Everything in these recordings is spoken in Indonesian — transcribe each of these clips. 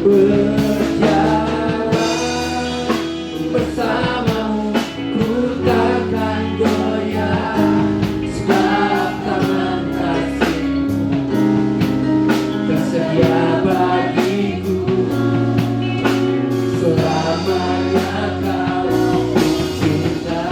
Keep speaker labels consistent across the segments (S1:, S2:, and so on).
S1: Berjalan bersamamu, ku takkan goyah, sebab tangan kasih-Mu tersedia bagiku. Selamanya Kau cinta.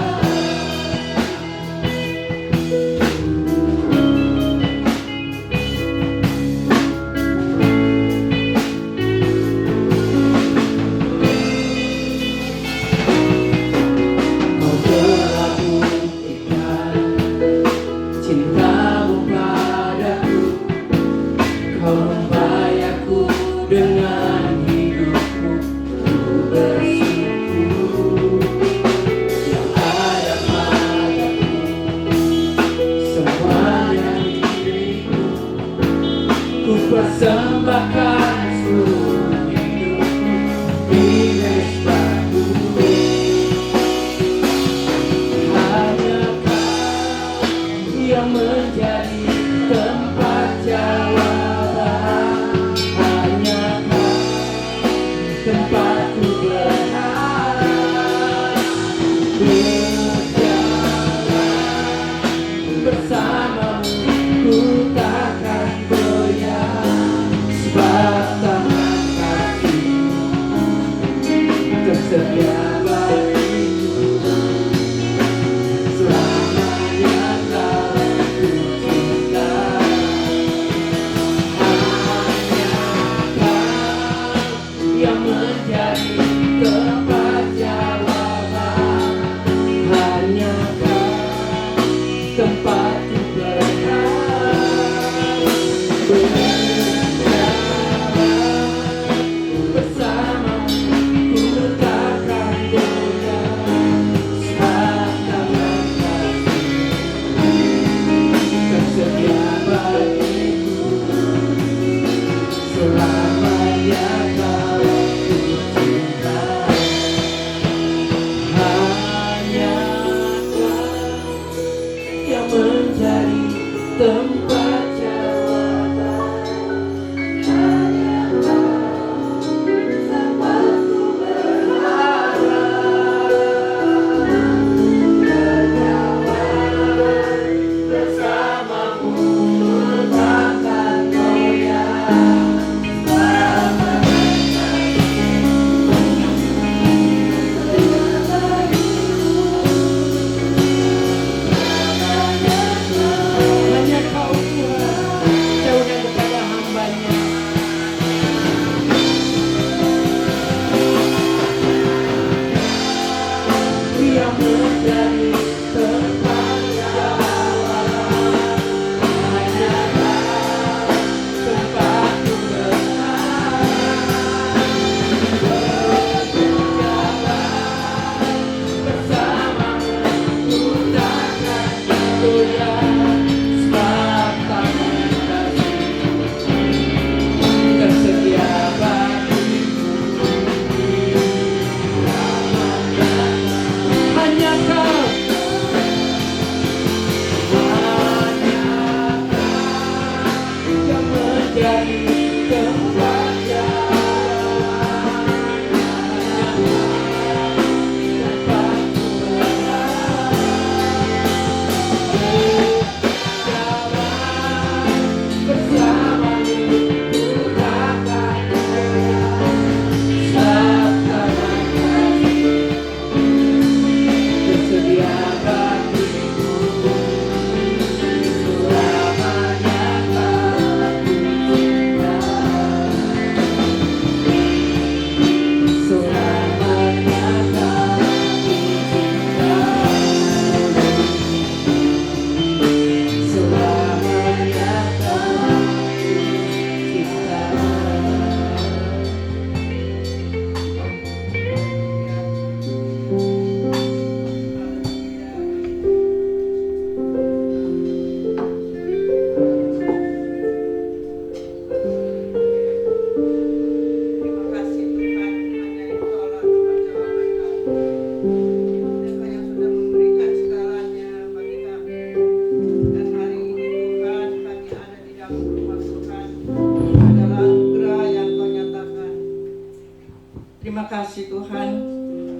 S2: Terima kasih Tuhan,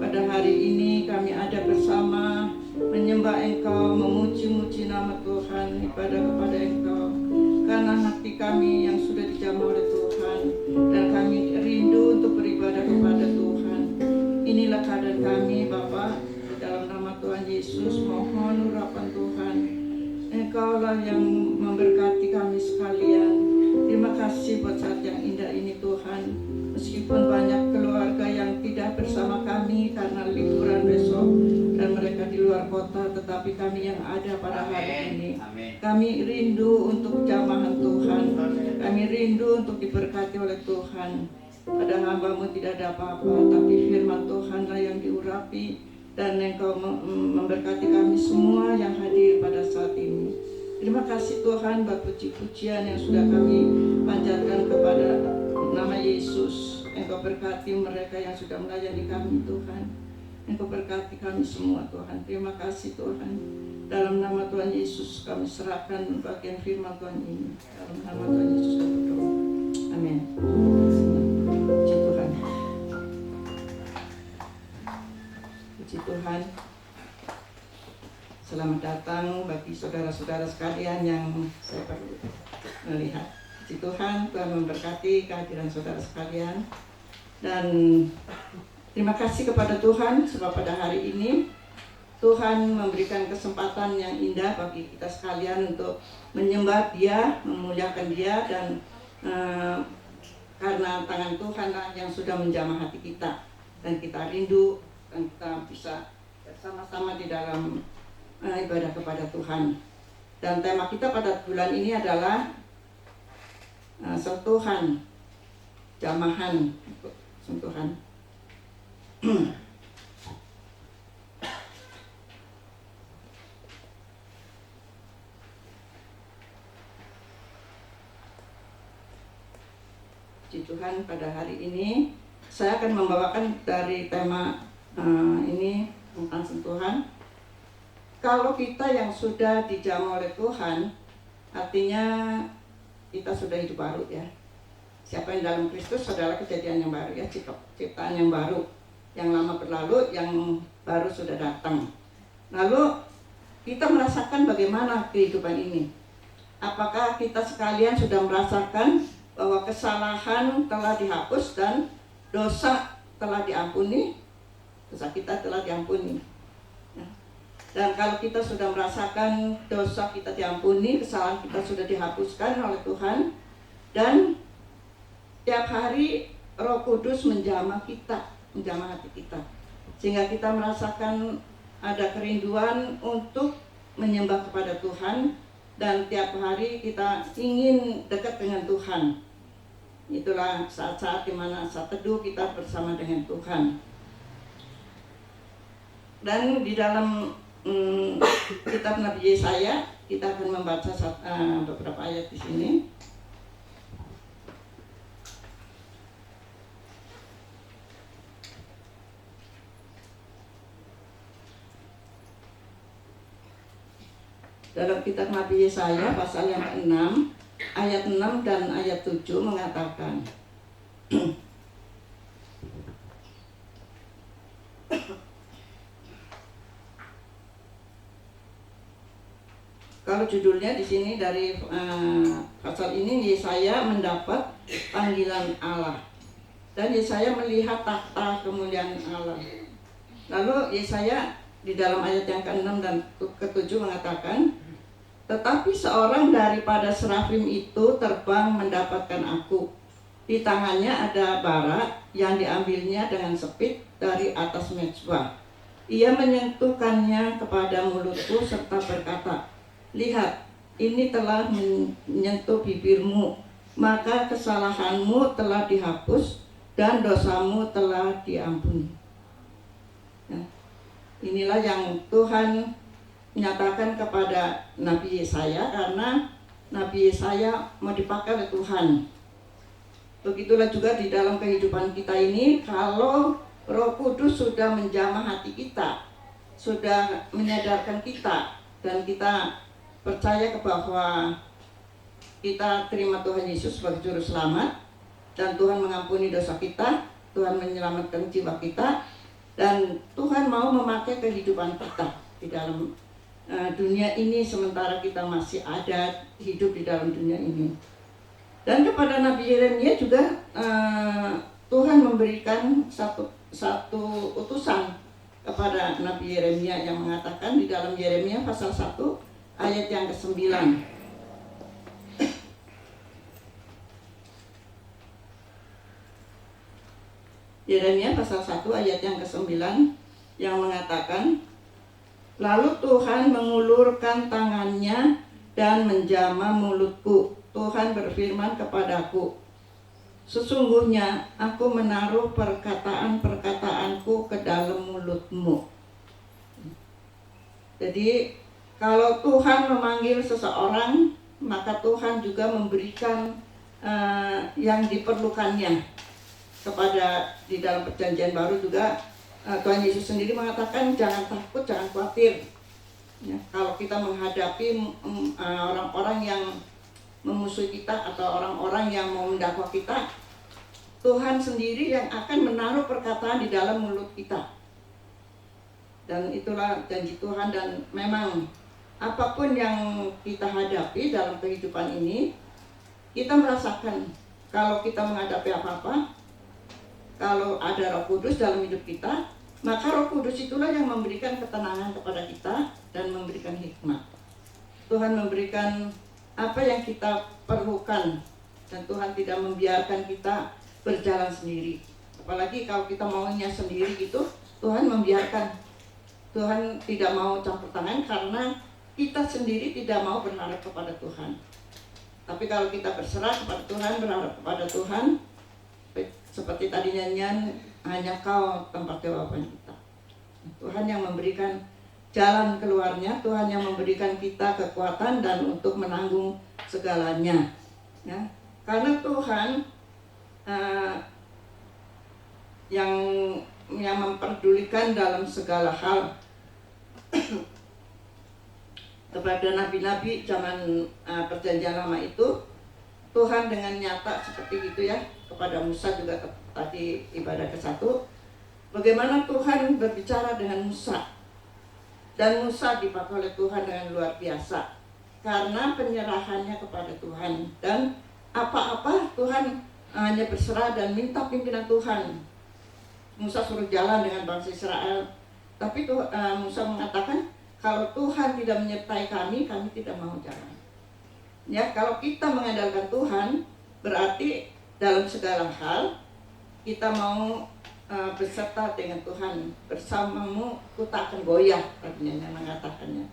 S2: pada hari ini kami ada bersama menyembah Engkau, memuji-muji nama Tuhan, ibadah kepada Engkau. Karena hati kami yang sudah dijamah oleh Tuhan, dan kami rindu untuk beribadah kepada Tuhan. Inilah keadaan kami Bapa, di dalam nama Tuhan Yesus mohon urapan Tuhan. Engkaulah yang memberkati kami sekalian. Terima kasih buat saat yang indah ini Tuhan. Meskipun banyak keluarga yang tidak bersama kami karena liburan besok dan mereka di luar kota, tetapi kami yang ada pada hari ini, kami rindu untuk jamahan Tuhan. Kami rindu untuk diberkati oleh Tuhan. Pada hamba-Mu tidak ada apa-apa, tapi firman Tuhanlah yang diurapi, dan Engkau memberkati kami semua yang hadir pada saat ini. Terima kasih Tuhan buat puji-pujian yang sudah kami panjatkan kepada nama Yesus. Engkau berkati mereka yang sudah melayani kami Tuhan. Engkau berkati kami semua Tuhan. Terima kasih Tuhan. Dalam nama Tuhan Yesus kami serahkan bagian firman Tuhan ini. Dalam nama Tuhan Yesus kami berdoa. Amin. Puji Tuhan. Puji Tuhan. Selamat datang bagi saudara-saudara sekalian yang saya perlu melihat. Puji Tuhan, Tuhan memberkati kehadiran saudara sekalian. Dan terima kasih kepada Tuhan sebab pada hari ini Tuhan memberikan kesempatan yang indah bagi kita sekalian untuk menyembah Dia, memuliakan Dia, dan karena tangan Tuhanlah yang sudah menjamah hati kita, dan kita rindu dan kita bisa bersama-sama di dalam ibadah kepada Tuhan. Dan tema kita pada bulan ini adalah sentuhan, jamahan, sentuhan. Puji Tuhan, pada hari ini saya akan membawakan dari tema ini tentang sentuhan. Kalau kita yang sudah dijamah oleh Tuhan, artinya kita sudah hidup baru ya. Siapa yang dalam Kristus adalah kejadian yang baru ya, ciptaan yang baru. Yang lama berlalu, yang baru sudah datang. Lalu kita merasakan bagaimana kehidupan ini. Apakah kita sekalian sudah merasakan bahwa kesalahan telah dihapus dan dosa telah diampuni? Dosa kita telah diampuni. Dan kalau kita sudah merasakan dosa kita diampuni, kesalahan kita sudah dihapuskan oleh Tuhan, dan tiap hari Roh Kudus menjamah kita, menjamah hati kita, sehingga kita merasakan ada kerinduan untuk menyembah kepada Tuhan, dan tiap hari kita ingin dekat dengan Tuhan. Itulah saat-saat dimana saat teduh kita bersama dengan Tuhan. Dan di dalam kitab Nabi Yesaya kita akan membaca beberapa ayat di sini. Dalam kitab Nabi Yesaya pasal yang ke-6 ayat 6 dan ayat 7 mengatakan, kalau judulnya di sini dari pasal ini, Yesaya mendapat panggilan Allah, dan Yesaya melihat takhta kemuliaan Allah. Lalu Yesaya di dalam ayat yang ke-6 dan ke-7 mengatakan, tetapi seorang daripada serafim itu terbang mendapatkan aku. Di tangannya ada bara yang diambilnya dengan sepit dari atas mezbah. Ia menyentuhkannya kepada mulutku serta berkata, lihat, ini telah menyentuh bibirmu, maka kesalahanmu telah dihapus dan dosamu telah diampuni. Nah, inilah yang Tuhan menyatakan kepada Nabi Yesaya, karena Nabi Yesaya mau dipakai oleh Tuhan. Begitulah juga di dalam kehidupan kita ini, kalau Roh Kudus sudah menjamah hati kita, sudah menyadarkan kita, dan kita percaya bahwa kita terima Tuhan Yesus sebagai juru selamat, dan Tuhan mengampuni dosa kita, Tuhan menyelamatkan jiwa kita, dan Tuhan mau memakai kehidupan kita di dalam dunia ini sementara kita masih ada hidup di dalam dunia ini. Dan kepada Nabi Yeremia juga Tuhan memberikan satu utusan kepada Nabi Yeremia yang mengatakan di dalam Yeremia pasal 1 ayat yang ke-9. Yeremia pasal 1 ayat yang ke-9 yang mengatakan, lalu Tuhan mengulurkan tangannya dan menjamah mulutku. Tuhan berfirman kepadaku, sesungguhnya aku menaruh perkataan-perkataanku ke dalam mulutmu. Jadi kalau Tuhan memanggil seseorang, maka Tuhan juga memberikan yang diperlukannya. Kepada di dalam perjanjian baru juga Tuhan Yesus sendiri mengatakan jangan takut, jangan khawatir. Ya, kalau kita menghadapi orang-orang yang memusuhi kita atau orang-orang yang mau mendakwa kita, Tuhan sendiri yang akan menaruh perkataan di dalam mulut kita. Dan itulah janji Tuhan, dan memang apapun yang kita hadapi dalam kehidupan ini, kita merasakan kalau kita menghadapi apa-apa, kalau ada Roh Kudus dalam hidup kita, maka Roh Kudus itulah yang memberikan ketenangan kepada kita dan memberikan hikmat. Tuhan memberikan apa yang kita perlukan, dan Tuhan tidak membiarkan kita berjalan sendiri. Apalagi kalau kita maunya sendiri gitu, Tuhan membiarkan. Tuhan tidak mau campur tangan karena kita sendiri tidak mau berharap kepada Tuhan. Tapi kalau kita berserah kepada Tuhan, berharap kepada Tuhan, seperti tadi nyanyian, hanya Kau tempat jawaban kita. Tuhan yang memberikan jalan keluarnya, Tuhan yang memberikan kita kekuatan dan untuk menanggung segalanya. Ya, karena Tuhan yang memperdulikan dalam segala hal. Kepada nabi-nabi zaman perjanjian lama itu, Tuhan dengan nyata seperti itu ya. Kepada Musa juga tadi ibadah ke-1, bagaimana Tuhan berbicara dengan Musa, dan Musa dipakai oleh Tuhan dengan luar biasa karena penyerahannya kepada Tuhan, dan apa-apa Tuhan hanya berserah dan minta pimpinan Tuhan. Musa suruh jalan dengan bangsa Israel, tapi Musa mengatakan, kalau Tuhan tidak menyertai kami, kami tidak mau jalan. Ya, kalau kita mengandalkan Tuhan, berarti dalam segala hal kita mau beserta dengan Tuhan. Bersamamu ku tak akan goyah, tadinya yang mengatakannya.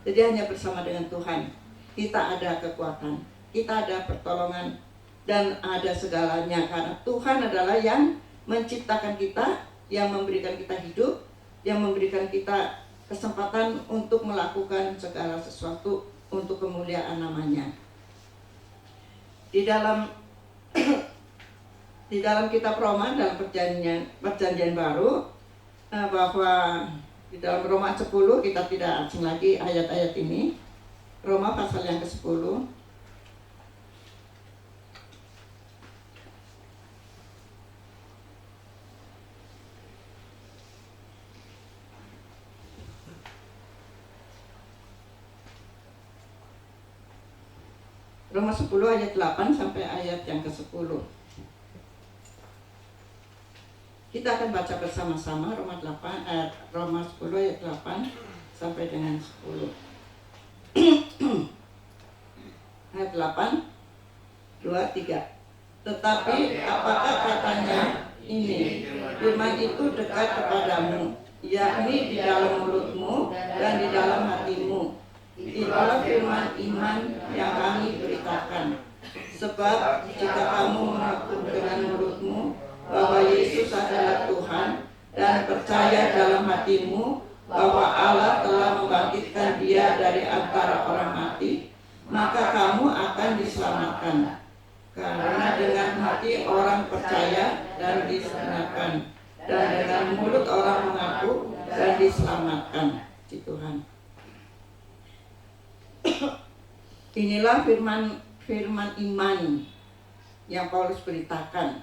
S2: Jadi hanya bersama dengan Tuhan kita ada kekuatan, kita ada pertolongan, dan ada segalanya. Karena Tuhan adalah yang menciptakan kita, yang memberikan kita hidup, yang memberikan kita kesempatan untuk melakukan segala sesuatu untuk kemuliaan namanya. Di dalam kitab Roma, dalam perjanjian baru, bahwa di dalam Roma 10, kita tidak asing lagi ayat-ayat ini. Roma pasal yang ke-10. Roma 10 ayat 8 sampai ayat yang ke-10. Kita akan baca bersama-sama Roma 10 ayat 8 sampai dengan 10. Ayat 8, 2, 3. Tetapi apakah katanya ini? Firman itu dekat kepadamu, yakni di dalam mulutmu dan di dalam hatimu. Itulah firman iman yang kami beritakan. Sebab jika kamu mengaku dengan mulutmu bahwa Yesus adalah Tuhan dan percaya dalam hatimu bahwa Allah telah membangkitkan Dia dari antara orang mati, maka kamu akan diselamatkan. Karena dengan hati orang percaya dan dibenarkan, dan dengan mulut orang mengaku dan diselamatkan. Si Tuhan. Inilah firman iman yang Paulus beritakan.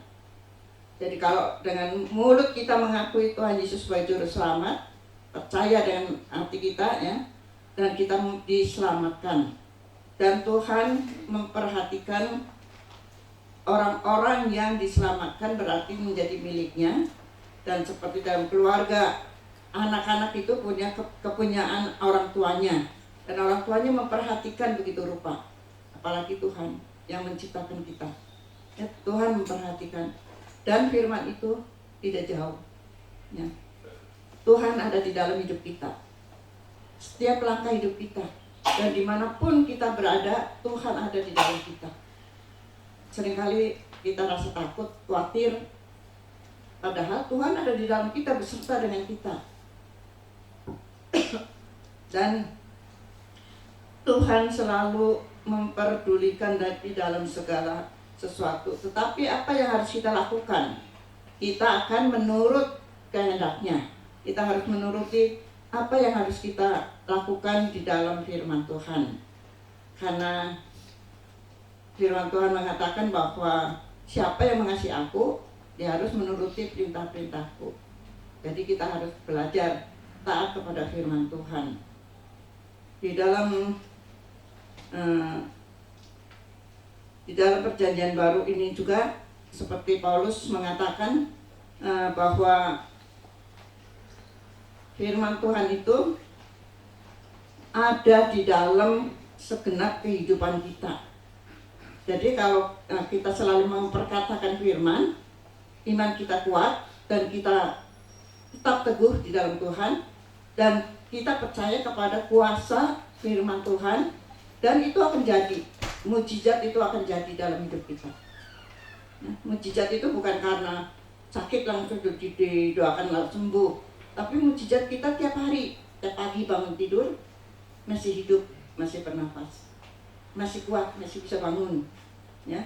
S2: Jadi kalau dengan mulut kita mengakui Tuhan Yesus sebagai juru selamat, percaya dengan hati kita ya, dan kita diselamatkan. Dan Tuhan memperhatikan orang-orang yang diselamatkan berarti menjadi miliknya. Dan seperti dalam keluarga, anak-anak itu punya kepunyaan orang tuanya, dan orang tuanya memperhatikan begitu rupa. Apalagi Tuhan yang menciptakan kita ya, Tuhan memperhatikan. Dan firman itu tidak jauh ya. Tuhan ada di dalam hidup kita, setiap langkah hidup kita, dan dimanapun kita berada, Tuhan ada di dalam kita. Seringkali kita rasa takut, khawatir, padahal Tuhan ada di dalam kita beserta dengan kita. Dan Tuhan selalu memperdulikan di dalam segala sesuatu. Tetapi apa yang harus kita lakukan? Kita akan menurut kehendaknya. Kita harus menuruti apa yang harus kita lakukan di dalam firman Tuhan. Karena firman Tuhan mengatakan bahwa siapa yang mengasihi aku, dia harus menuruti perintah-perintahku. Jadi kita harus belajar taat kepada firman Tuhan. Di dalam perjanjian baru ini juga seperti Paulus mengatakan bahwa firman Tuhan itu ada di dalam segenap kehidupan kita. Jadi kalau kita selalu memperkatakan firman, iman kita kuat dan kita tetap teguh di dalam Tuhan, dan kita percaya kepada kuasa firman Tuhan, dan itu akan jadi, mukjizat itu akan jadi dalam hidup kita. Mukjizat itu bukan karena sakit langsung didoakan langsung sembuh, tapi mukjizat kita tiap hari, tiap pagi bangun tidur masih hidup, masih bernafas, masih kuat, masih bisa bangun. Ya,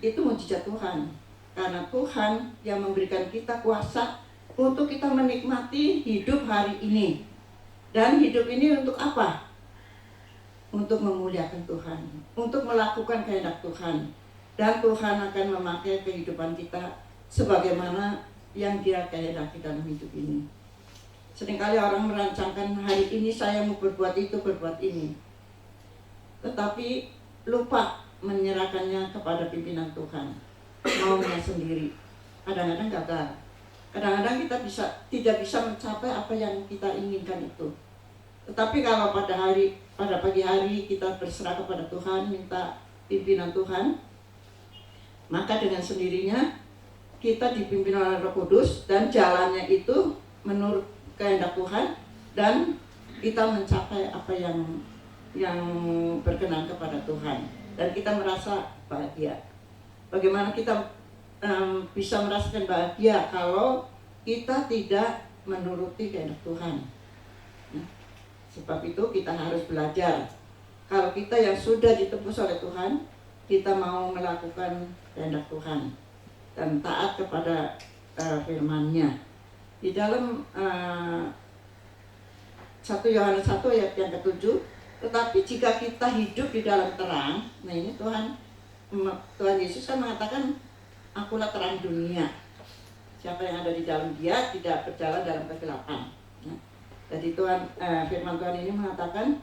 S2: itu mukjizat Tuhan. Karena Tuhan yang memberikan kita kuasa untuk kita menikmati hidup hari ini. Dan hidup ini untuk apa? Untuk memuliakan Tuhan, untuk melakukan kehendak Tuhan. Dan Tuhan akan memakai kehidupan kita sebagaimana yang Dia kehendaki dalam hidup ini. Seringkali orang merancangkan hari ini saya mau berbuat itu, berbuat ini, tetapi lupa menyerahkannya kepada pimpinan Tuhan, maunya sendiri. Kadang-kadang gagal. Kadang-kadang kita tidak bisa mencapai apa yang kita inginkan itu. Tetapi kalau pada pagi hari kita berserah kepada Tuhan, minta pimpinan Tuhan, maka dengan sendirinya kita dipimpin oleh Roh Kudus, dan jalannya itu menurut kehendak Tuhan, dan kita mencapai apa yang berkenan kepada Tuhan, dan kita merasa bahagia. Bagaimana kita bisa merasakan bahagia kalau kita tidak menuruti kehendak Tuhan? Sebab itu kita harus belajar. Kalau kita yang sudah ditebus oleh Tuhan, kita mau melakukan kehendak Tuhan dan taat kepada firman-Nya. Di dalam 1 Yohanes 1 ayat yang ke-7, tetapi jika kita hidup di dalam terang, nah ini Tuhan Yesus kan mengatakan, akulah terang dunia. Siapa yang ada di dalam Dia tidak berjalan dalam kegelapan. Nah, jadi firman Tuhan ini mengatakan,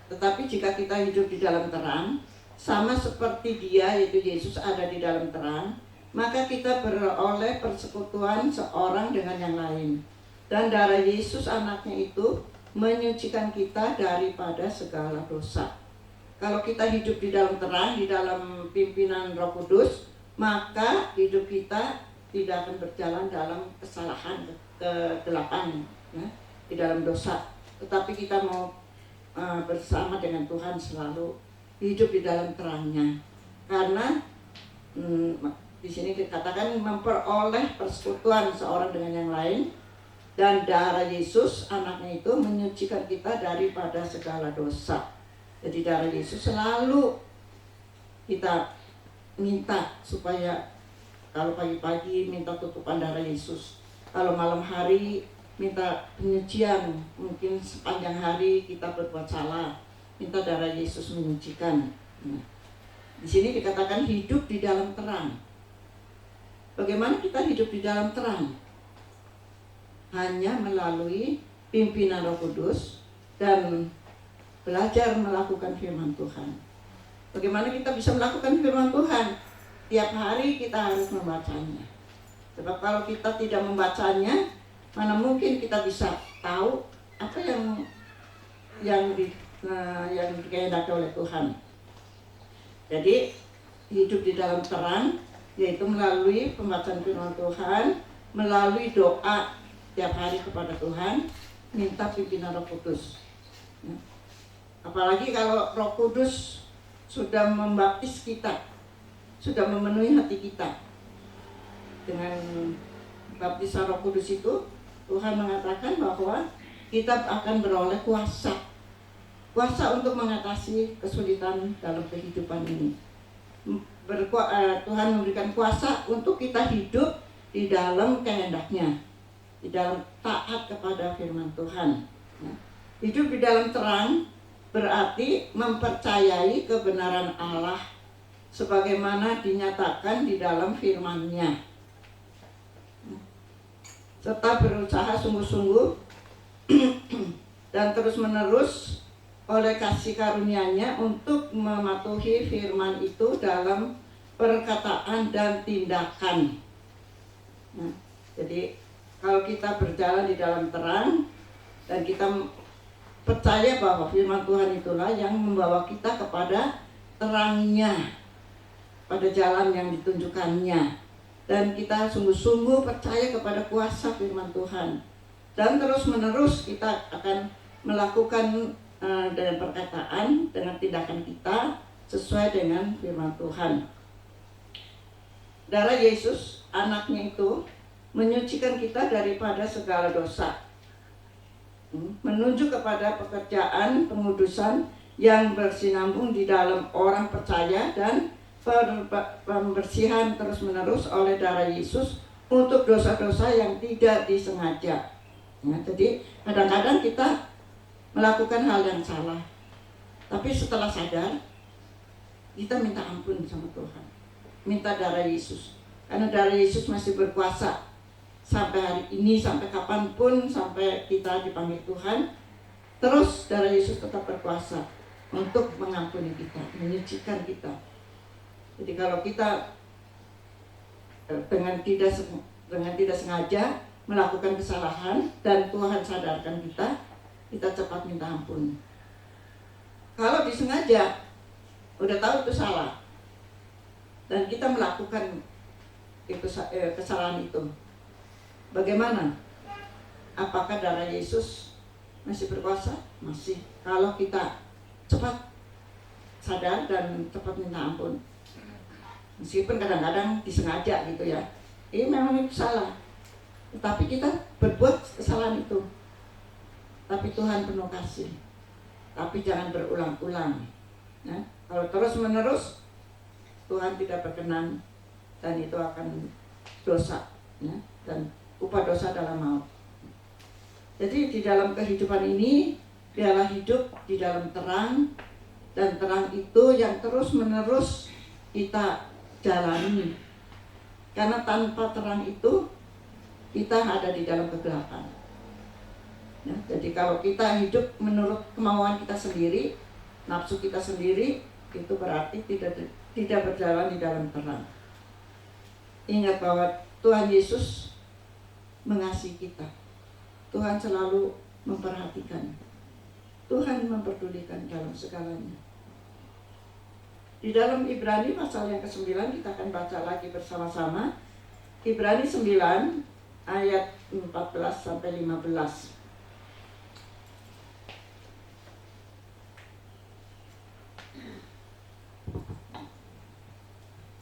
S2: tetapi jika kita hidup di dalam terang, sama seperti Dia, yaitu Yesus, ada di dalam terang, maka kita beroleh persekutuan seorang dengan yang lain. Dan darah Yesus anaknya itu menyucikan kita daripada segala dosa. Kalau kita hidup di dalam terang, di dalam pimpinan Roh Kudus, maka hidup kita tidak akan berjalan dalam kesalahan, kegelapan, ya, di dalam dosa. Tetapi kita mau bersama dengan Tuhan, selalu hidup di dalam terangnya. Karena di sini dikatakan memperoleh persekutuan seorang dengan yang lain, dan darah Yesus anaknya itu menyucikan kita daripada segala dosa. Jadi darah Yesus selalu kita minta supaya kalau pagi-pagi minta tutupan darah Yesus, kalau malam hari minta penyucian, mungkin sepanjang hari kita berbuat salah, minta darah Yesus menyucikan. Di sini dikatakan hidup di dalam terang. Bagaimana kita hidup di dalam terang? Hanya melalui pimpinan Roh Kudus dan belajar melakukan firman Tuhan. Bagaimana kita bisa melakukan firman Tuhan? Tiap hari kita harus membacanya. Sebab kalau kita tidak membacanya, mana mungkin kita bisa tahu apa yang dikehendaki oleh Tuhan. Jadi hidup di dalam terang yaitu melalui pembacaan firman Tuhan, melalui doa tiap hari kepada Tuhan, minta pimpinan Roh Kudus. Apalagi kalau Roh Kudus sudah membaptis kita, sudah memenuhi hati kita. Dengan baptisan Roh Kudus itu, Tuhan mengatakan bahwa kita akan beroleh kuasa untuk mengatasi kesulitan dalam kehidupan ini. Tuhan memberikan kuasa untuk kita hidup di dalam kehendak-Nya, di dalam taat kepada firman Tuhan. Hidup di dalam terang berarti mempercayai kebenaran Allah sebagaimana dinyatakan di dalam firman-Nya, serta berusaha sungguh-sungguh dan terus-menerus oleh kasih karunia-Nya untuk mematuhi firman itu dalam perkataan dan tindakan. Jadi kalau kita berjalan di dalam terang dan kita percaya bahwa firman Tuhan itulah yang membawa kita kepada terang-Nya, pada jalan yang ditunjukkannya, dan kita sungguh-sungguh percaya kepada kuasa firman Tuhan, dan terus-menerus kita akan melakukan dengan perkataan, dengan tindakan kita sesuai dengan firman Tuhan. Darah Yesus, anaknya itu, menyucikan kita daripada segala dosa, menuju kepada pekerjaan pengudusan yang bersinambung di dalam orang percaya dan pembersihan terus-menerus oleh darah Yesus untuk dosa-dosa yang tidak disengaja. Jadi kadang-kadang kita melakukan hal yang salah, tapi setelah sadar kita minta ampun sama Tuhan, minta darah Yesus, karena darah Yesus masih berkuasa sampai hari ini, sampai kapanpun, sampai kita dipanggil Tuhan, terus darah Yesus tetap berkuasa untuk mengampuni kita, menyucikan kita. Jadi kalau kita dengan tidak sengaja melakukan kesalahan dan Tuhan sadarkan kita cepat minta ampun. Kalau disengaja, udah tahu itu salah, dan kita melakukan kesalahan itu, bagaimana? Apakah darah Yesus masih berkuasa? Masih. Kalau kita cepat sadar dan cepat minta ampun, meskipun kadang-kadang disengaja gitu ya, ini memang itu salah, tetapi kita berbuat kesalahan itu, tapi Tuhan penuh kasih, tapi jangan berulang-ulang. Kalau terus-menerus, Tuhan tidak berkenan, dan itu akan dosa, dan upah dosa adalah maut. Jadi di dalam kehidupan ini, biarlah hidup di dalam terang, dan terang itu yang terus-menerus kita jalani. Karena tanpa terang itu, kita ada di dalam kegelapan. Jadi kalau kita hidup menurut kemauan kita sendiri, nafsu kita sendiri, itu berarti tidak berjalan di dalam terang. Ingat bahwa Tuhan Yesus mengasihi kita. Tuhan selalu memperhatikan. Tuhan memperdulikan dalam segalanya. Di dalam Ibrani pasal yang ke-9 kita akan baca lagi bersama-sama. Ibrani 9 ayat 14 sampai 15.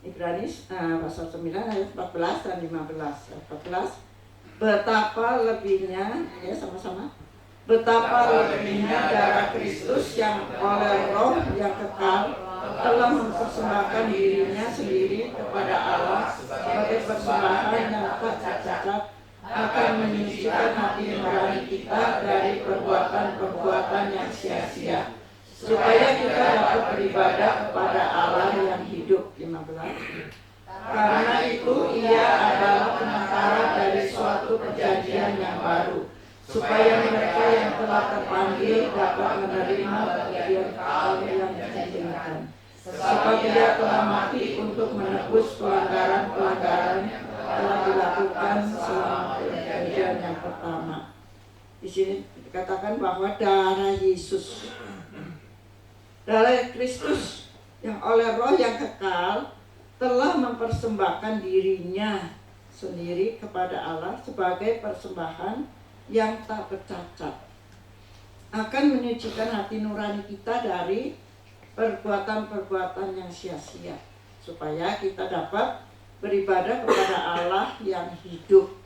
S2: Ibrani pasal 9 ayat 14 dan 15. 14. Betapa lebihnya, ya sama-sama. Betapa lebihnya darah Kristus yang oleh Roh yang kekal telah mempersembahkan dirinya sendiri kepada Allah sebagai persembahan yang tak cacat, akan menyucikan hati nurani kita dari perbuatan-perbuatan yang sia-sia, supaya kita dapat beribadah kepada Allah yang hidup. 15. Karena itu ia adalah penantara dari suatu perjanjian yang baru, supaya mereka yang telah terpanggil dapat menerima bagian kaum yang dijanjikan. Sebab ia telah mati untuk menebus pelanggaran-pelanggaran yang telah dilakukan selama perjanjian yang pertama. Di sini dikatakan bahwa darah Yesus, darah Kristus yang oleh Roh yang kekal telah mempersembahkan dirinya sendiri kepada Allah sebagai persembahan yang tak bercacat, akan menyucikan hati nurani kita dari perbuatan-perbuatan yang sia-sia, supaya kita dapat beribadah kepada Allah yang hidup.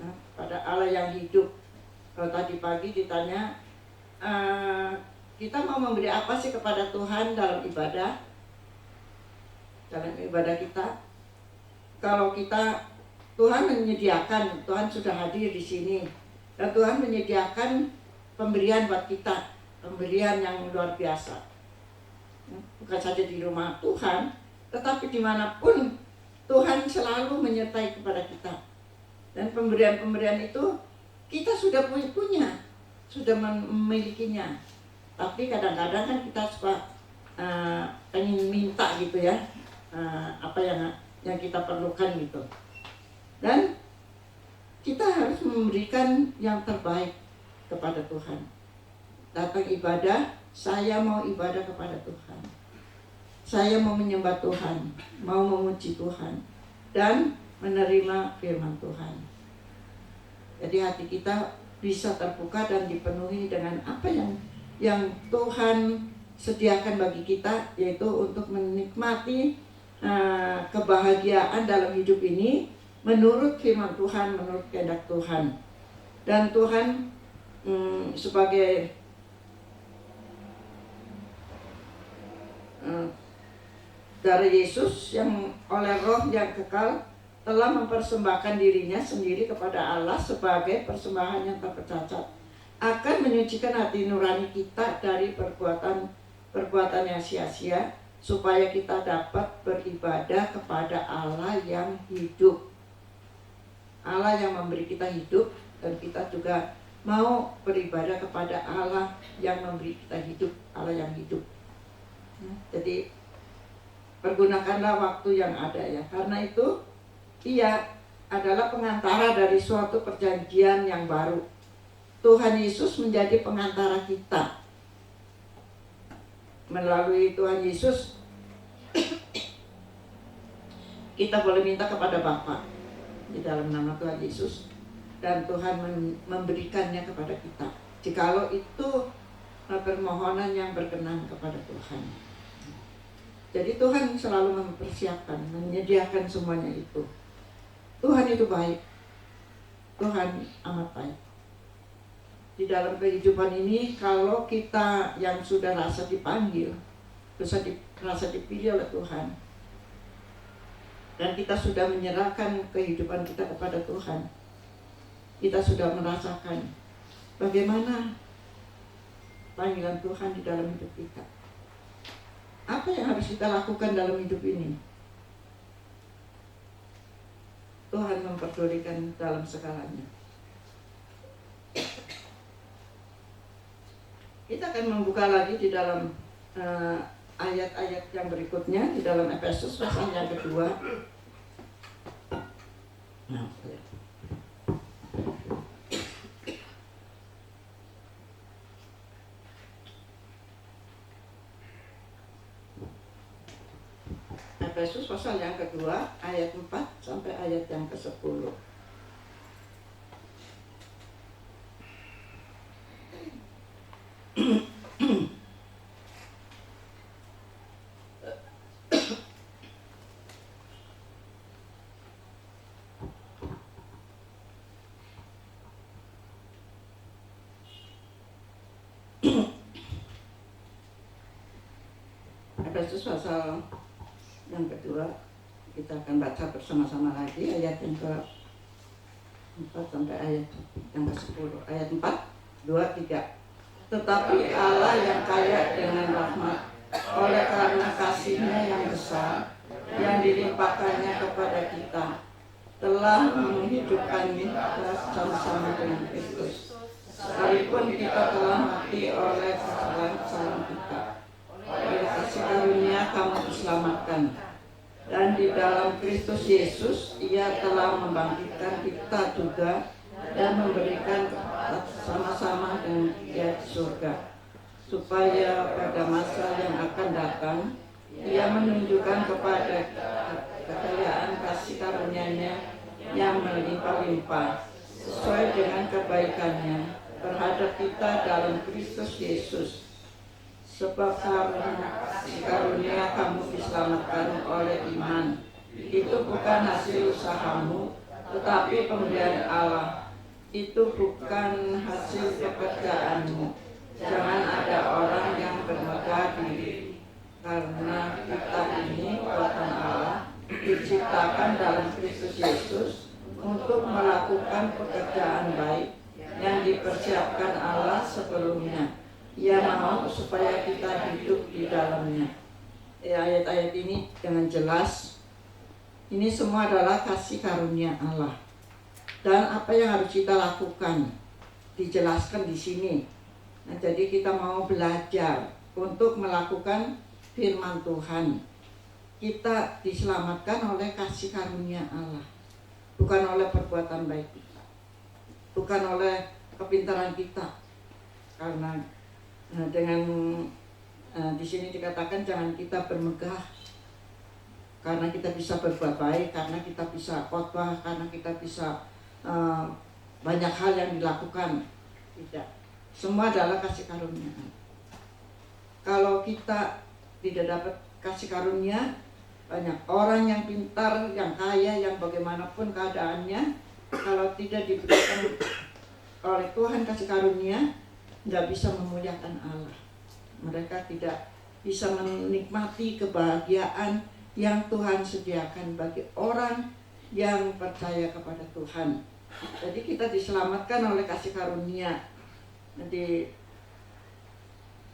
S2: Nah, pada Allah yang hidup. Kalau tadi pagi ditanya, kita mau memberi apa sih kepada Tuhan dalam ibadah? Dalam ibadah kita, kalau kita, Tuhan menyediakan, Tuhan sudah hadir di sini, dan Tuhan menyediakan pemberian buat kita, pemberian yang luar biasa. Bukan saja di rumah Tuhan, tetapi dimanapun Tuhan selalu menyertai kepada kita. Dan pemberian-pemberian itu kita sudah punya, sudah memilikinya. Tapi kadang-kadang kan kita suka pengen minta gitu ya, apa yang kita perlukan gitu. Dan kita harus memberikan yang terbaik kepada Tuhan. Datang ibadah, saya mau ibadah kepada Tuhan, saya mau menyembah Tuhan, mau memuji Tuhan, dan menerima firman Tuhan. Jadi hati kita bisa terbuka dan dipenuhi dengan apa yang Tuhan sediakan bagi kita, yaitu untuk menikmati kebahagiaan dalam hidup ini menurut firman Tuhan, menurut kehendak Tuhan. Dan Tuhan sebagai darah Yesus yang oleh Roh yang kekal telah mempersembahkan dirinya sendiri kepada Allah sebagai persembahan yang tak bercacat, akan menyucikan hati nurani kita dari perbuatan yang sia-sia, supaya kita dapat beribadah kepada Allah yang hidup. Allah yang memberi kita hidup, dan kita juga mau beribadah kepada Allah yang memberi kita hidup, Allah yang hidup. Jadi pergunakanlah waktu yang ada ya, karena itu ia adalah pengantara dari suatu perjanjian yang baru. Tuhan Yesus menjadi pengantara kita. Melalui Tuhan Yesus kita boleh minta kepada Bapa di dalam nama Tuhan Yesus, dan Tuhan memberikannya kepada kita jikalau itu permohonan yang berkenan kepada Tuhan. Jadi Tuhan selalu mempersiapkan, menyediakan semuanya itu. Tuhan itu baik, Tuhan amat baik. Di dalam kehidupan ini, kalau kita yang sudah rasa dipanggil, rasa dipilih oleh Tuhan, dan kita sudah menyerahkan kehidupan kita kepada Tuhan, kita sudah merasakan bagaimana panggilan Tuhan di dalam hidup kita. Apa yang harus kita lakukan dalam hidup ini? Tuhan memperdulikan dalam segalanya. Kita akan membuka lagi di dalam ayat-ayat yang berikutnya, di dalam Efesus pasal yang kedua. Efesus pasal yang kedua, ayat 4 sampai ayat yang ke-10. Efesus pasal yang kedua, kita akan baca bersama-sama lagi ayat yang ke-4 sampai ayat yang ke-10. Ayat 4, 2, 3. tetapi Allah yang kaya dengan rahmat, oleh karena kasih-Nya yang besar, yang dilimpahkannya kepada kita, telah menghidupkan kita sama-sama dengan Kristus. Sekalipun kita telah mati oleh kesalahan kita, oleh kasih karunia kamu diselamatkan. Dan di dalam Kristus Yesus, Ia telah membangkitkan kita juga dan memberikan sama-sama dengan Dia di surga, supaya pada masa yang akan datang Ia menunjukkan kepada kekayaan kasih karunia-Nya yang melimpah-limpah sesuai dengan kebaikan-Nya terhadap kita dalam Kristus Yesus. Sebab karunia kamu diselamatkan oleh iman. Itu bukan hasil usahamu, tetapi pemberian Allah. Itu bukan hasil pekerjaanmu. Jangan ada orang yang bermegah diri, karena kita ini buatan Allah, diciptakan dalam Kristus Yesus untuk melakukan pekerjaan baik yang dipersiapkan Allah sebelumnya. Ia mau supaya kita hidup di dalamnya. Ayat-ayat ini dengan jelas, ini semua adalah kasih karunia Allah. Dan apa yang harus kita lakukan dijelaskan di sini. Nah, jadi kita mau belajar untuk melakukan firman Tuhan. Kita diselamatkan oleh kasih karunia Allah, bukan oleh perbuatan baik kita, bukan oleh kepintaran kita. Karena dengan di sini dikatakan jangan kita bermegah karena kita bisa berbuat baik, karena kita bisa khotbah, karena kita bisa banyak hal yang dilakukan. Tidak, semua adalah kasih karunia. Kalau kita tidak dapat kasih karunia, banyak orang yang pintar, yang kaya, yang bagaimanapun keadaannya, kalau tidak diberikan oleh Tuhan kasih karunia, tidak bisa memuliakan Allah. Mereka tidak bisa menikmati kebahagiaan yang Tuhan sediakan bagi orang yang percaya kepada Tuhan. Jadi kita diselamatkan oleh kasih karunia. Di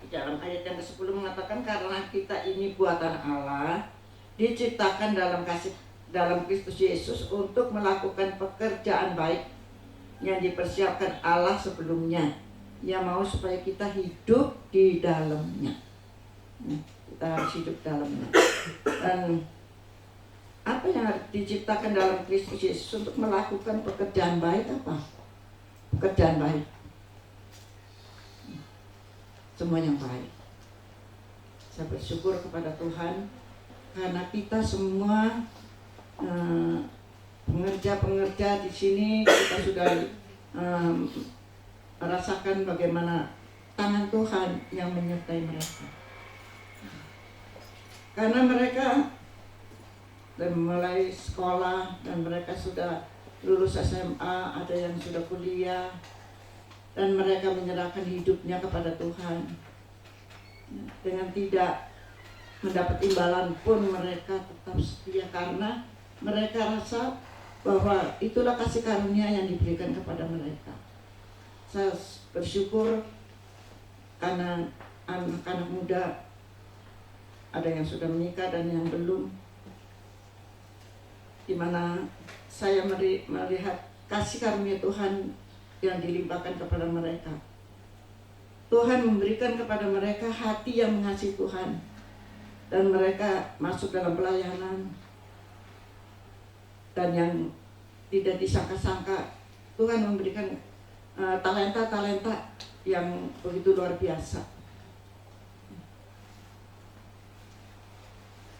S2: dalam ayat yang ke-10 mengatakan karena kita ini buatan Allah, diciptakan dalam Kristus Yesus untuk melakukan pekerjaan baik yang dipersiapkan Allah sebelumnya. Ia mau supaya kita hidup di dalamnya. Kita harus hidup dalamnya. Dan apa yang harus diciptakan dalam Kristus Yesus untuk melakukan pekerjaan baik apa? Pekerjaan baik. Semua yang baik. Saya bersyukur kepada Tuhan karena kita semua pengerja-pengerja di sini kita sudah merasakan bagaimana tangan Tuhan yang menyertai mereka. Karena mereka dan mulai sekolah dan mereka sudah lulus SMA, ada yang sudah kuliah, dan mereka menyerahkan hidupnya kepada Tuhan. Dengan tidak mendapat imbalan pun mereka tetap setia karena mereka rasa bahwa itulah kasih karunia yang diberikan kepada mereka. Saya bersyukur karena anak-anak muda ada yang sudah menikah dan yang belum, di mana saya melihat kasih karunia Tuhan yang dilimpahkan kepada mereka. Tuhan memberikan kepada mereka hati yang mengasihi Tuhan, dan mereka masuk dalam pelayanan, dan yang tidak disangka-sangka Tuhan memberikan talenta-talenta yang begitu luar biasa.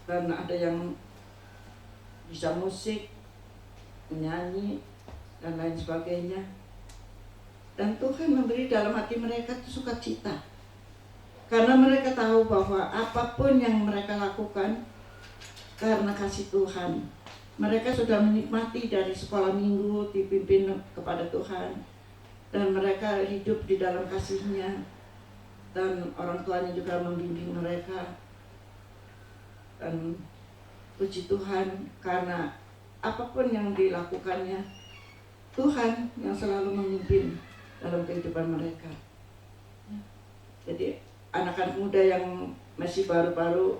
S2: Dan ada yang bisa musik, menyanyi, dan lain sebagainya. Dan Tuhan memberi dalam hati mereka itu sukacita. Karena mereka tahu bahwa apapun yang mereka lakukan karena kasih Tuhan. Mereka sudah menikmati dari sekolah minggu, dipimpin kepada Tuhan. Dan mereka hidup di dalam kasih-Nya. Dan orang tuanya juga membimbing mereka. Dan puji Tuhan karena apapun yang dilakukannya, Tuhan yang selalu memimpin dalam kehidupan mereka. Jadi anak-anak muda yang masih baru-baru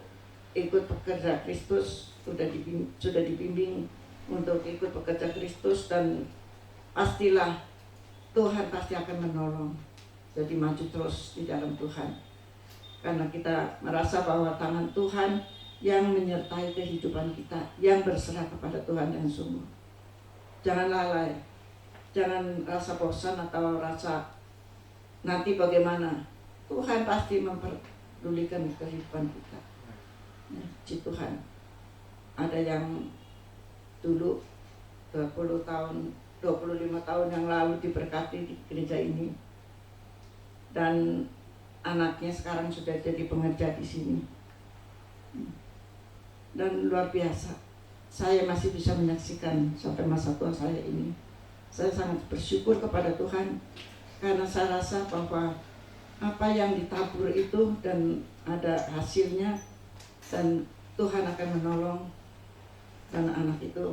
S2: ikut pekerja Kristus sudah dibimbing untuk ikut pekerja Kristus, dan pastilah Tuhan pasti akan menolong. Jadi maju terus di dalam Tuhan, karena kita merasa bahwa tangan Tuhan yang menyertai kehidupan kita, yang berserah kepada Tuhan yang sungguh. Jangan lalai, jangan rasa bosan atau rasa nanti bagaimana. Tuhan pasti memperdulikan kehidupan kita. Puji Tuhan. Ada yang dulu 25 tahun yang lalu diberkati di gereja ini, dan anaknya sekarang sudah jadi pengerja di sini. Dan luar biasa, saya masih bisa menyaksikan sampai masa tua saya ini. Saya sangat bersyukur kepada Tuhan, karena saya rasa bahwa apa yang ditabur itu dan ada hasilnya, dan Tuhan akan menolong anak-anak itu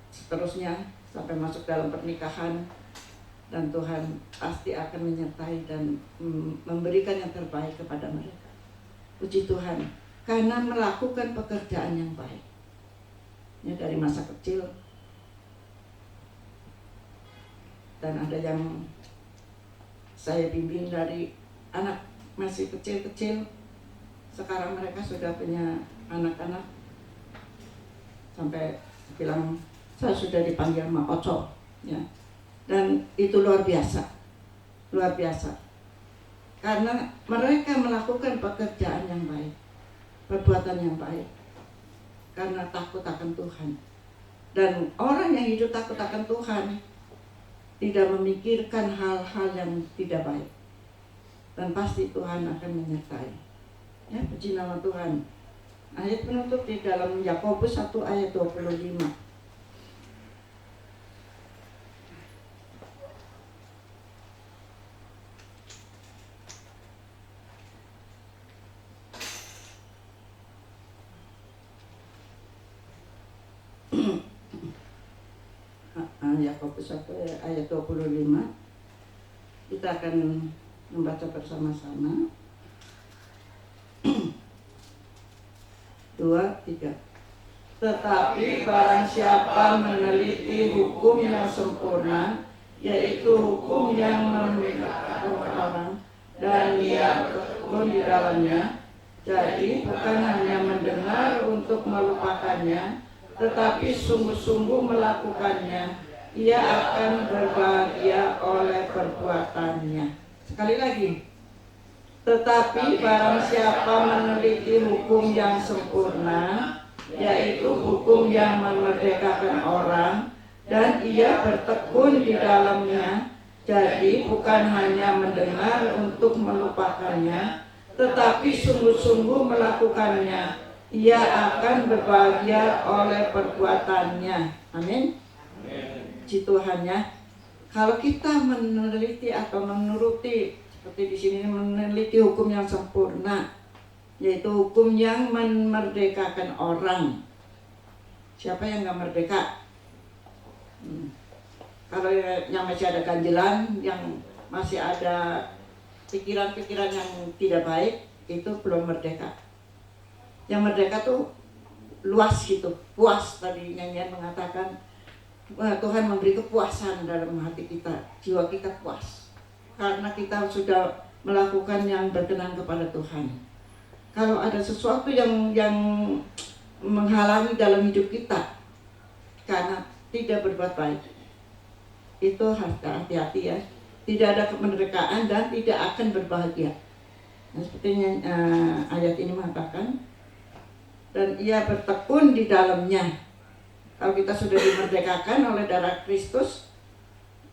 S2: seterusnya sampai masuk dalam pernikahan, dan Tuhan pasti akan menyertai dan memberikan yang terbaik kepada mereka. Puji Tuhan, karena melakukan pekerjaan yang baik. Ya, dari masa kecil, dan ada yang saya bimbing dari anak masih kecil-kecil, sekarang mereka sudah punya anak-anak, sampai bilang saya sudah dipanggil Mak Oco, ya. Dan itu luar biasa, karena mereka melakukan pekerjaan yang baik, perbuatan yang baik, karena takut akan Tuhan. Dan orang yang hidup takut akan Tuhan tidak memikirkan hal-hal yang tidak baik, dan pasti Tuhan akan menyertai. Ya, puji nama Tuhan. Ayat penutup di dalam Yakobus 1 ayat 25. Yakobus 1 ayat 25. Kita akan membaca bersama-sama. 2, 3. Tetapi barang siapa meneliti hukum yang sempurna, yaitu hukum yang memerdekakan orang, dan ia bertekun di dalamnya, jadi bukan hanya mendengar untuk melupakannya, tetapi sungguh-sungguh melakukannya, ia akan berbahagia oleh perbuatannya. Sekali lagi. Tetapi barang siapa meneliti hukum yang sempurna, yaitu hukum yang memerdekakan orang, dan ia bertekun di dalamnya, jadi bukan hanya mendengar untuk melupakannya, tetapi sungguh-sungguh melakukannya, ia akan berbahagia oleh perbuatannya. Amin. Puji Tuhan, ya. Kalau kita meneliti atau menuruti, seperti di sini, meneliti hukum yang sempurna, yaitu hukum yang memerdekakan orang. Siapa yang nggak merdeka? Kalau yang masih ada ganjilan, yang masih ada pikiran-pikiran yang tidak baik, itu belum merdeka. Yang merdeka tuh luas gitu, puas. Tadi nyanyian mengatakan, wah, Tuhan memberi kepuasan dalam hati kita, jiwa kita puas, karena kita sudah melakukan yang berkenan kepada Tuhan. Kalau ada sesuatu yang menghalangi dalam hidup kita karena tidak berbuat baik, itu harus hati-hati, ya. Tidak ada kemerdekaan dan tidak akan berbahagia. Nah, sepertinya ayat ini mengatakan, dan ia bertekun di dalamnya. Kalau kita sudah dimerdekakan oleh darah Kristus,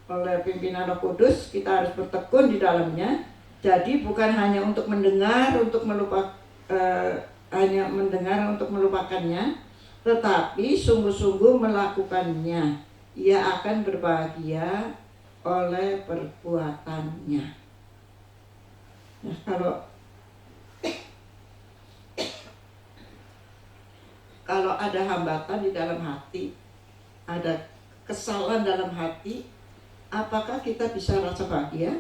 S2: oleh pimpinan Roh Kudus, kita harus bertekun di dalamnya. Jadi bukan hanya untuk mendengar, hanya mendengar untuk melupakannya, tetapi sungguh-sungguh melakukannya. Ia akan berbahagia oleh perbuatannya. Nah, kalau ada hambatan di dalam hati, ada kesalahan dalam hati, apakah kita bisa rasa bahagia?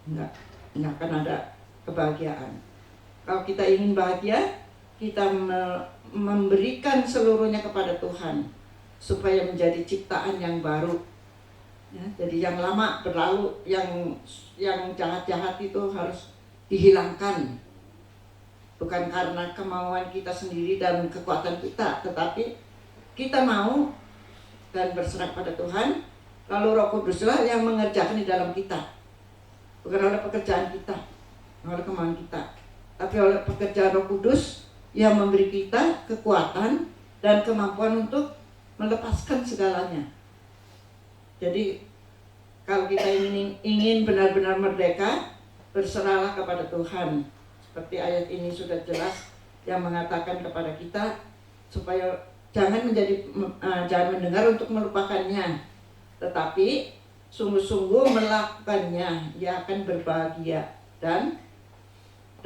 S2: nggak akan ada kebahagiaan. Kalau kita ingin bahagia, kita memberikan seluruhnya kepada Tuhan supaya menjadi ciptaan yang baru. Ya, jadi yang lama berlalu, yang jahat-jahat itu harus dihilangkan. Bukan karena kemauan kita sendiri dan kekuatan kita, tetapi kita mau dan berserah pada Tuhan, lalu Roh Kuduslah yang mengerjakan di dalam kita. Bukan oleh pekerjaan kita, oleh kemauan kita, tapi oleh pekerjaan Roh Kudus yang memberi kita kekuatan dan kemampuan untuk melepaskan segalanya. Jadi kalau kita ingin benar-benar merdeka, berserahlah kepada Tuhan. Seperti ayat ini sudah jelas yang mengatakan kepada kita supaya jangan mendengar untuk melupakannya, tetapi sungguh-sungguh melakukannya, ia akan berbahagia dan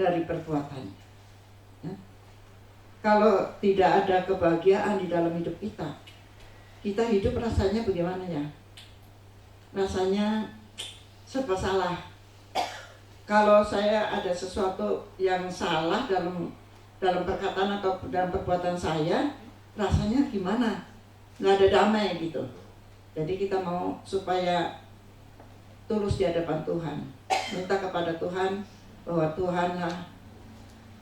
S2: dari perbuatannya. Ya. Kalau tidak ada kebahagiaan di dalam hidup kita hidup rasanya bagaimana ya? Rasanya serba salah. Kalau saya ada sesuatu yang salah dalam perkataan atau dalam perbuatan saya, rasanya gimana? Nggak ada damai gitu. Jadi kita mau supaya tulus di hadapan Tuhan, minta kepada Tuhan bahwa Tuhanlah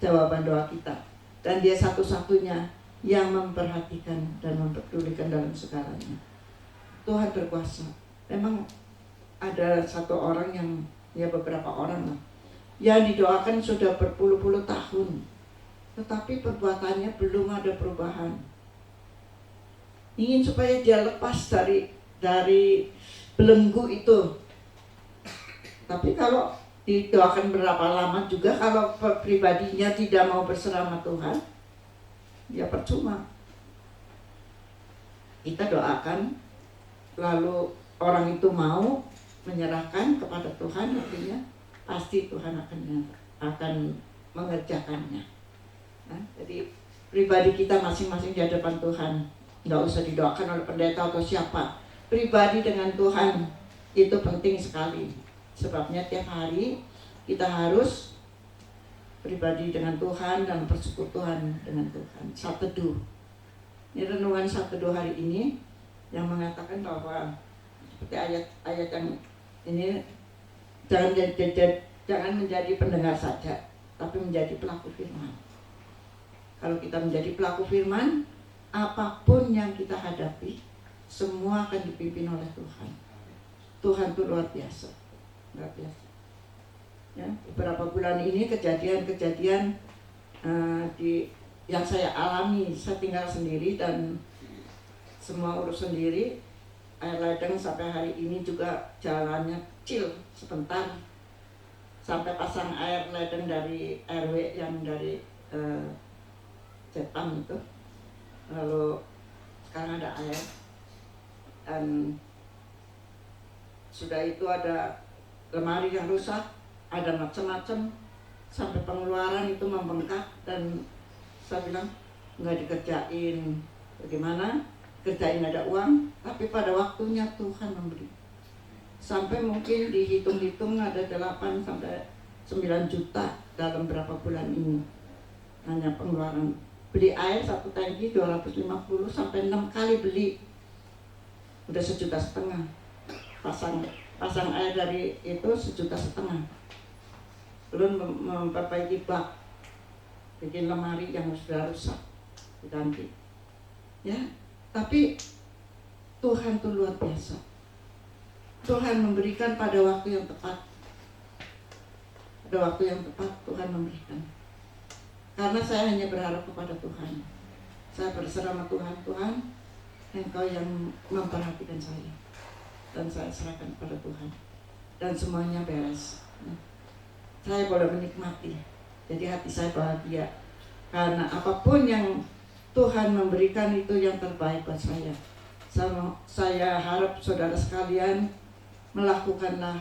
S2: jawaban doa kita, dan Dia satu-satunya yang memperhatikan dan mempedulikan dalam segalanya. Tuhan berkuasa. Memang ada satu orang yang, ya beberapa orang lah, yang didoakan sudah berpuluh-puluh tahun, tetapi perbuatannya belum ada perubahan. Ingin supaya dia lepas dari belenggu itu. Tapi kalau didoakan berapa lama juga, kalau pribadinya tidak mau berserah sama Tuhan, ya percuma. Kita doakan, lalu orang itu mau menyerahkan kepada Tuhan, artinya pasti Tuhan akan mengerjakannya. Nah, jadi pribadi kita masing-masing di hadapan Tuhan, nggak usah didoakan oleh pendeta atau siapa. Pribadi dengan Tuhan itu penting sekali. Sebabnya tiap hari kita harus pribadi dengan Tuhan dan persekutuan dengan Tuhan. Saat teduh. Ini renungan saat teduh hari ini yang mengatakan bahwa seperti ayat-ayat yang ini, jangan menjadi pendengar saja, tapi menjadi pelaku firman. Kalau kita menjadi pelaku firman, apapun yang kita hadapi, semua akan dipimpin oleh Tuhan. Tuhan itu luar biasa, luar biasa. Ya, beberapa bulan ini kejadian-kejadian yang saya alami, saya tinggal sendiri dan semua urus sendiri. Air ledeng sampai hari ini juga jalannya kecil sebentar, sampai pasang air ledeng dari RW yang dari Jepang itu. Lalu sekarang ada air, dan sudah itu ada lemari yang rusak, ada macam-macam, sampai pengeluaran itu membengkak. Dan saya bilang nggak dikerjain, bagaimana? Kerjain ada uang, tapi pada waktunya Tuhan memberi. Sampai mungkin dihitung-hitung ada 8 sampai 9 juta dalam berapa bulan ini. Hanya pengeluaran. Beli air 1 tangki 250 sampai 6 kali beli. Udah 1,5 juta. Pasang air dari itu 1,5 juta. Belum memperbaiki bak. Bikin lemari yang sudah rusak diganti. Ya. Tapi Tuhan itu luar biasa. Tuhan memberikan pada waktu yang tepat. Pada waktu yang tepat Tuhan memberikan. Karena saya hanya berharap kepada Tuhan. Saya berserah sama Tuhan. Tuhan, Engkau yang memperhatikan saya. Dan saya serahkan kepada Tuhan. Dan semuanya beres. Saya boleh menikmati. Jadi hati saya bahagia. Karena apapun yang Tuhan memberikan itu yang terbaik buat saya. Saya harap saudara sekalian melakukanlah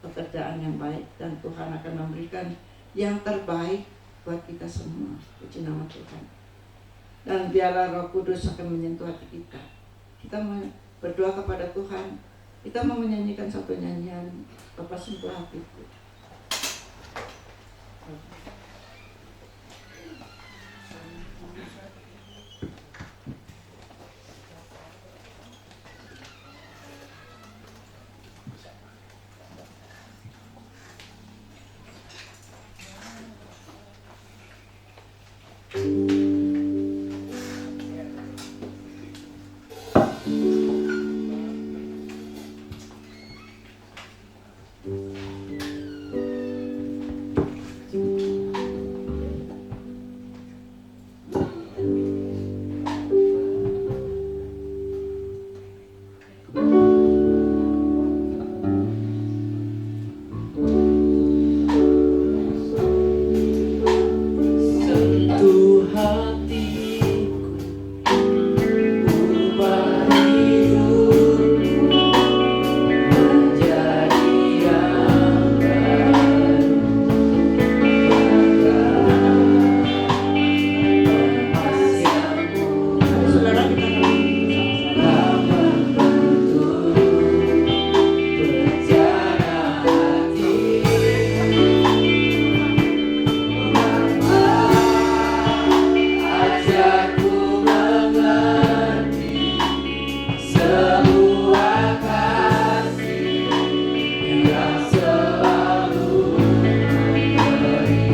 S2: pekerjaan yang baik, dan Tuhan akan memberikan yang terbaik buat kita semua. Puji nama Tuhan. Dan biarlah Roh Kudus akan menyentuh hati kita. Kita berdoa kepada Tuhan, Kita mau menyanyikan satu nyanyian, Bapa sentuh hatiku.
S1: Sentuh hatiku, ubah hidupku menjadi yang baru. Emas yang
S2: Mari saudara kita nyanyi sama-sama.
S1: membentuk rencana hati. Ajarku mengerti sebuah kasih yang selalu memberi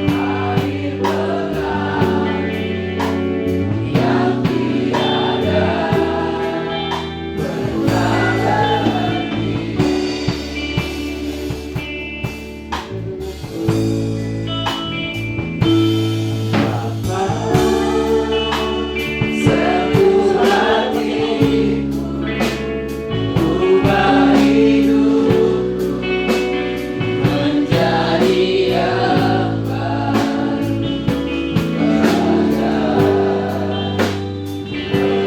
S1: air mengalir yang tiada pernah berhenti. Bapa, sentuh hatiku, ubah hidupku menjadi yang baru.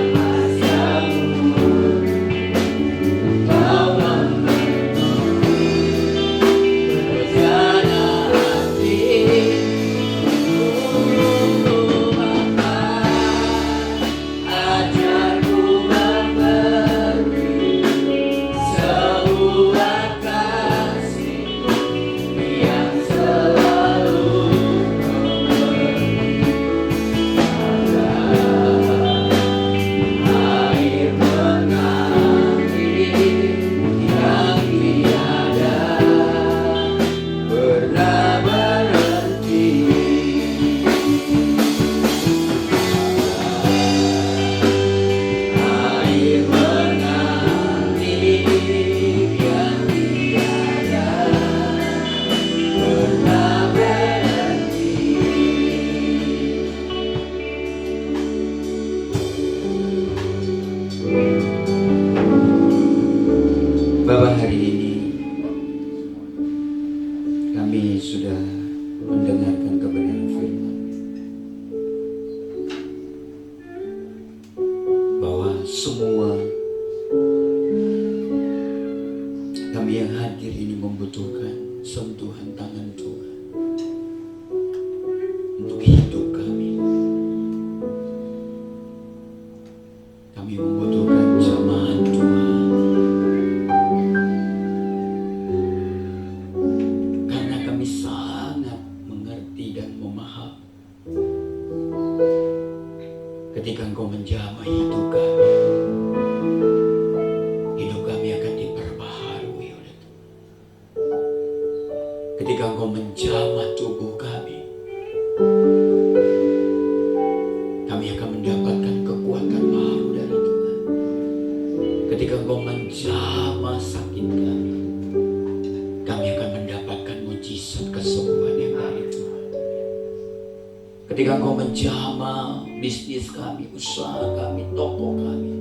S1: Emas yang murni, kau membentuk rencana hati. Ajarku memberi sebuah kasih yang selalu memberi air mengalir yang tiada pernah berhenti. Air mengalir yang tiada pernah berhenti. Bapak, hari ini kami sudah mendengarkan kebenaran firman bahwa semua kami yang hadir ini membutuhkan sentuhan tangan Tuhan untuk hidup kami. Kami membutuhkan jamahan Tuhan karena kami sangat mengerti dan memahami ketika Engkau menjamah hidup kami akan diperbaharui oleh Tuhan. Ketika Engkau menjamah tubuh kami akan mendapatkan kekuatan baru dari Tuhan. Ketika Engkau menjamah sakit kami akan mendapatkan mujizat kesembuhan yang dari Tuhan. Ketika Engkau menjamah bisnis kami, usaha kami, toko kami,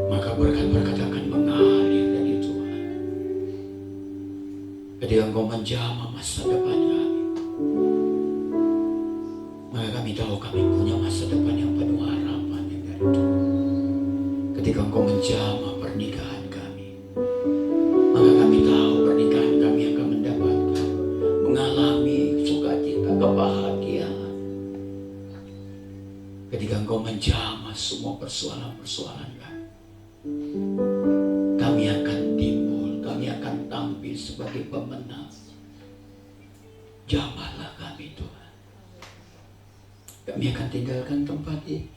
S1: maka berkat-berkat akan mengalir dari Tuhan. Ketika Engkau menjamah masa depan kami, maka kami tahu kami punya masa depan yang penuh harapan yang dari Tuhan. Ketika Engkau menjamah pernikahan kami, maka kami tahu pernikahan kami akan mengalami sukacita, kebahagiaan. ketika Engkau menjamah semua persoalan-persoalan kami akan timbul, kami akan tampil sebagai pemenang. Jamahlah kami Tuhan. Kami akan tinggalkan tempat ini.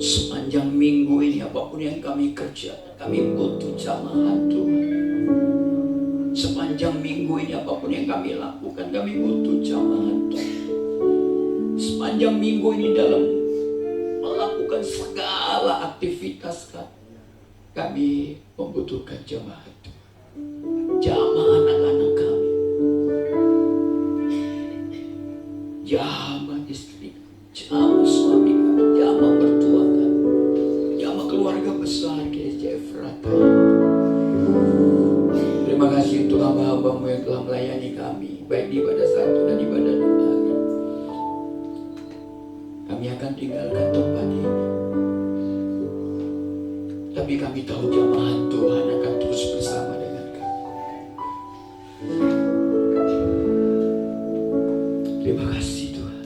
S1: Sepanjang minggu ini apapun yang kami kerjakan, kami butuh jamahan Tuhan. Sepanjang minggu ini apapun yang kami lakukan, kami butuh jamahan Tuhan. Sepanjang minggu ini dalam melakukan segala aktivitas kami membutuhkan jamahan Tuhan. Jamaah anak-anak kami, jamaah istri, jamaah suami kami, jamaah mertua kami, jamaah keluarga besar GSJ Efrata. Terima kasih untuk hamba-hambamu yang telah melayani kami, baik di ibadah satu dan ibadah dua hari. Kami akan tinggalkan tempat ini, tapi kami tahu jamahan Tuhan akan terus bersama dengan kami. Terima kasih Tuhan.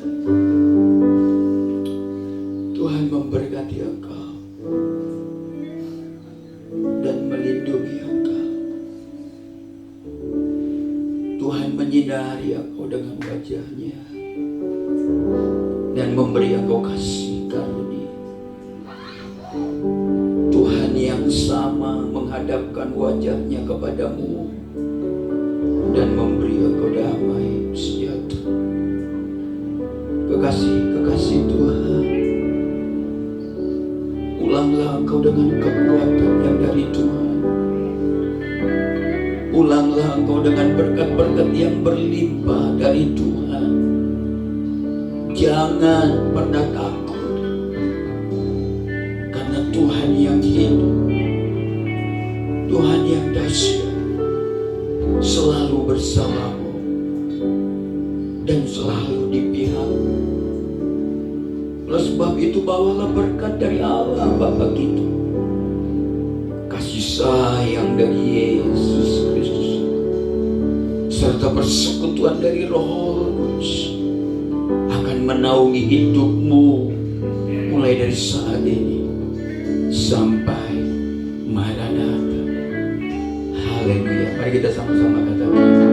S1: Tuhan memberkati Engkau dan melindungi Engkau. Tuhan menyinari Engkau dengan wajah-Nya dan memberi Engkau kasih karunia. Tuhan yang sama menghadapkan wajah-Nya kepadamu dan memberi Engkau damai sejahtera. Kekasih Tuhan, ulanglah Engkau dengan kekuatan yang dari Tuhan. Ulanglah Engkau dengan berkat-berkat yang berlimpah dari Tuhan. Jangan pernah takut, karena Tuhan yang hidup, Tuhan yang dahsyat selalu bersamamu dan selalu di pihakmu. Oleh sebab itu bawalah berkat dari Allah Bapa kita, kasih sayang dari Yesus Kristus, serta persekutuan dari Roh Kudus akan menaungi hidupmu mulai dari saat ini sampai Maranatha. Haleluya. Mari kita sama-sama katakan.